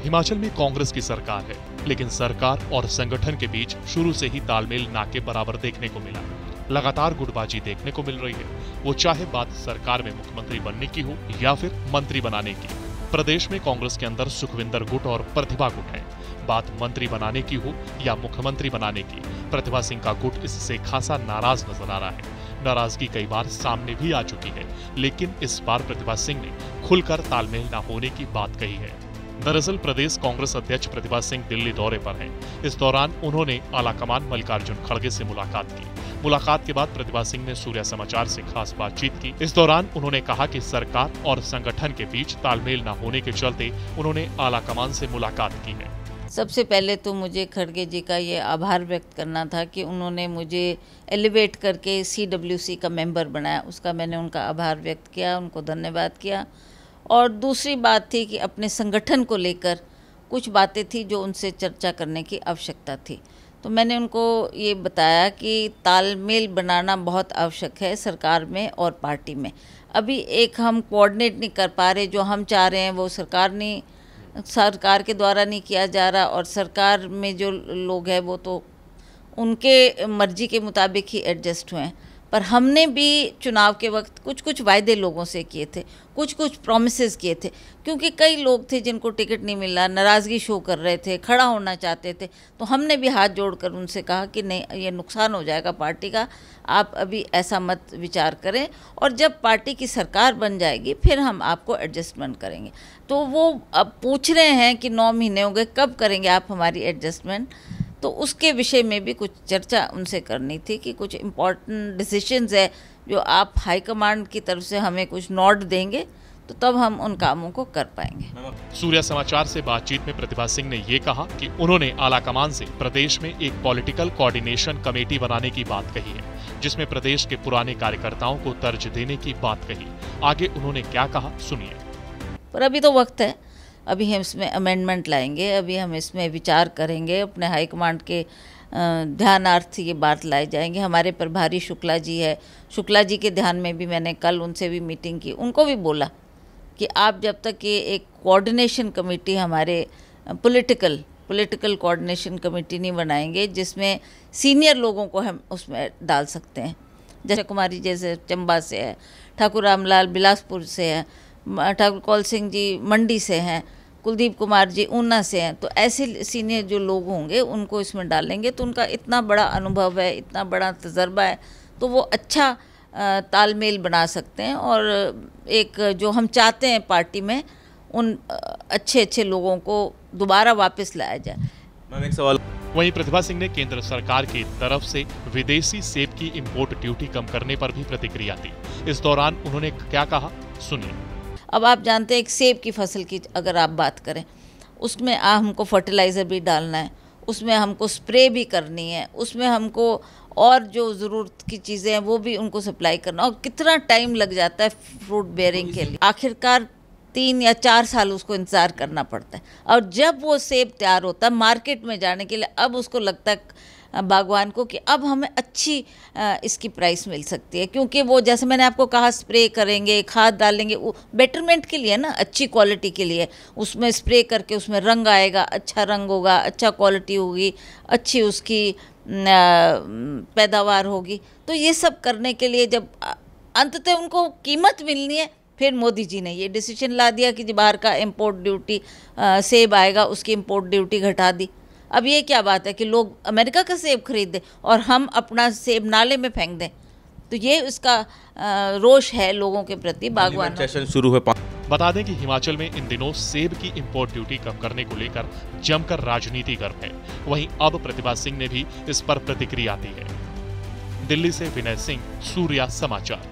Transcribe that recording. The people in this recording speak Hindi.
हिमाचल में कांग्रेस की सरकार है, लेकिन सरकार और संगठन के बीच शुरू से ही तालमेल ना के बराबर देखने को मिला। लगातार गुटबाजी देखने को मिल रही है, वो चाहे बात सरकार में मुख्यमंत्री बनने की हो या फिर मंत्री बनाने की। प्रदेश में कांग्रेस के अंदर सुखविंदर गुट और प्रतिभा गुट है। बात मंत्री बनाने की हो या मुख्यमंत्री बनाने की, प्रतिभा सिंह का गुट इससे खासा नाराज नजर आ रहा है। नाराजगी कई बार सामने भी आ चुकी है, लेकिन इस बार प्रतिभा सिंह ने खुलकर तालमेल न होने की बात कही है। दरअसल प्रदेश कांग्रेस अध्यक्ष प्रतिभा सिंह दिल्ली दौरे पर हैं। इस दौरान उन्होंने आलाकमान मल्लिकार्जुन खड़गे से मुलाकात की। मुलाकात के बाद प्रतिभा सिंह ने सूर्या समाचार से खास बातचीत की। इस दौरान उन्होंने कहा कि सरकार और संगठन के बीच तालमेल न होने के चलते उन्होंने आलाकमान से मुलाकात की है। सबसे पहले तो मुझे खड़गे जी का ये आभार व्यक्त करना था कि उन्होंने मुझे एलिवेट करके CWC का मेंबर बनाया। उसका मैंने उनका आभार व्यक्त किया, उनको धन्यवाद किया। और दूसरी बात थी कि अपने संगठन को लेकर कुछ बातें थी जो उनसे चर्चा करने की आवश्यकता थी। तो मैंने उनको ये बताया कि तालमेल बनाना बहुत आवश्यक है सरकार में और पार्टी में। अभी एक हम कोऑर्डिनेट नहीं कर पा रहे, जो हम चाह रहे हैं वो सरकार के द्वारा नहीं किया जा रहा, और सरकार में जो लोग हैं वो तो उनके मर्जी के मुताबिक ही एडजस्ट हुए हैं। पर हमने भी चुनाव के वक्त कुछ वायदे लोगों से किए थे, कुछ प्रॉमिसेस किए थे, क्योंकि कई लोग थे जिनको टिकट नहीं मिला, नाराज़गी शो कर रहे थे, खड़ा होना चाहते थे। तो हमने भी हाथ जोड़कर उनसे कहा कि नहीं, ये नुकसान हो जाएगा पार्टी का, आप अभी ऐसा मत विचार करें, और जब पार्टी की सरकार बन जाएगी फिर हम आपको एडजस्टमेंट करेंगे। तो वो अब पूछ रहे हैं कि 9 महीने हो गए, कब करेंगे आप हमारी एडजस्टमेंट। तो उसके विषय में भी कुछ चर्चा उनसे करनी थी कि कुछ इम्पॉर्टेंट डिसीजंस है जो आप हाईकमांड की तरफ से हमें कुछ नोट देंगे तो तब हम उन कामों को कर पाएंगे। सूर्या समाचार से बातचीत में प्रतिभा सिंह ने ये कहा कि उन्होंने आलाकमान से प्रदेश में एक पॉलिटिकल कोऑर्डिनेशन कमेटी बनाने की बात कही है, जिसमें प्रदेश के पुराने कार्यकर्ताओं को तर्ज देने की बात कही। आगे उन्होंने क्या कहा, सुनिए। पर अभी तो वक्त है, अभी हम इसमें अमेंडमेंट लाएंगे, अभी हम इसमें विचार करेंगे, अपने हाईकमांड के ध्यानार्थ ये बात लाई जाएंगे। हमारे प्रभारी शुक्ला जी है, शुक्ला जी के ध्यान में भी मैंने कल उनसे भी मीटिंग की, उनको भी बोला कि आप जब तक ये एक कोऑर्डिनेशन कमेटी हमारे पॉलिटिकल कोऑर्डिनेशन कमेटी नहीं बनाएंगे जिसमें सीनियर लोगों को हम उसमें डाल सकते हैं, जैसे कुमारी जैसे चंबा से है, ठाकुर रामलाल बिलासपुर से है, ठाकुर कौल सिंह जी मंडी से हैं, कुलदीप कुमार जी ऊना से हैं। तो ऐसे सीनियर जो लोग होंगे उनको इसमें डालेंगे तो उनका इतना बड़ा अनुभव है, इतना बड़ा तजर्बा है, तो वो अच्छा तालमेल बना सकते हैं। और एक जो हम चाहते हैं पार्टी में, उन अच्छे लोगों को दोबारा वापस लाया जाए। मैम एक सवाल। वहीं प्रतिभा सिंह ने केंद्र सरकार की तरफ से विदेशी सेब की इंपोर्ट ड्यूटी कम करने पर भी प्रतिक्रिया दी। इस दौरान उन्होंने क्या कहा, सुनिए। अब आप जानते हैं एक सेब की फसल की अगर आप बात करें, उसमें हमको फर्टिलाइज़र भी डालना है, उसमें हमको स्प्रे भी करनी है, उसमें हमको और जो ज़रूरत की चीज़ें हैं वो भी उनको सप्लाई करना, और कितना टाइम लग जाता है फ्रूट बेयरिंग के लिए। आखिरकार 3 या 4 साल उसको इंतज़ार करना पड़ता है, और जब वो सेब तैयार होता है मार्केट में जाने के लिए, अब उसको लगता है बागवान को कि अब हमें अच्छी इसकी प्राइस मिल सकती है, क्योंकि वो जैसे मैंने आपको कहा स्प्रे करेंगे, खाद डालेंगे, वो बेटरमेंट के लिए ना, अच्छी क्वालिटी के लिए। उसमें स्प्रे करके उसमें रंग आएगा, अच्छा रंग होगा, अच्छा क्वालिटी होगी, अच्छी उसकी पैदावार होगी। तो ये सब करने के लिए जब अंततः उनको कीमत मिलनी है, फिर मोदी जी ने ये डिसीजन ला दिया कि बाहर का इंपोर्ट ड्यूटी सेब आएगा उसकी इंपोर्ट ड्यूटी घटा दी। अब ये क्या बात है कि लोग अमेरिका का सेब खरीदें और हम अपना सेब नाले में फेंक दें। तो ये उसका रोष है लोगों के प्रति, बागवान। सेशन शुरू है। बता दें कि हिमाचल में इन दिनों सेब की इंपोर्ट ड्यूटी कम करने को लेकर जमकर राजनीति गर्म है। वहीं अब प्रतिभा सिंह ने भी इस पर प्रतिक्रिया दी है। दिल्ली से विनय सिंह, सूर्या समाचार।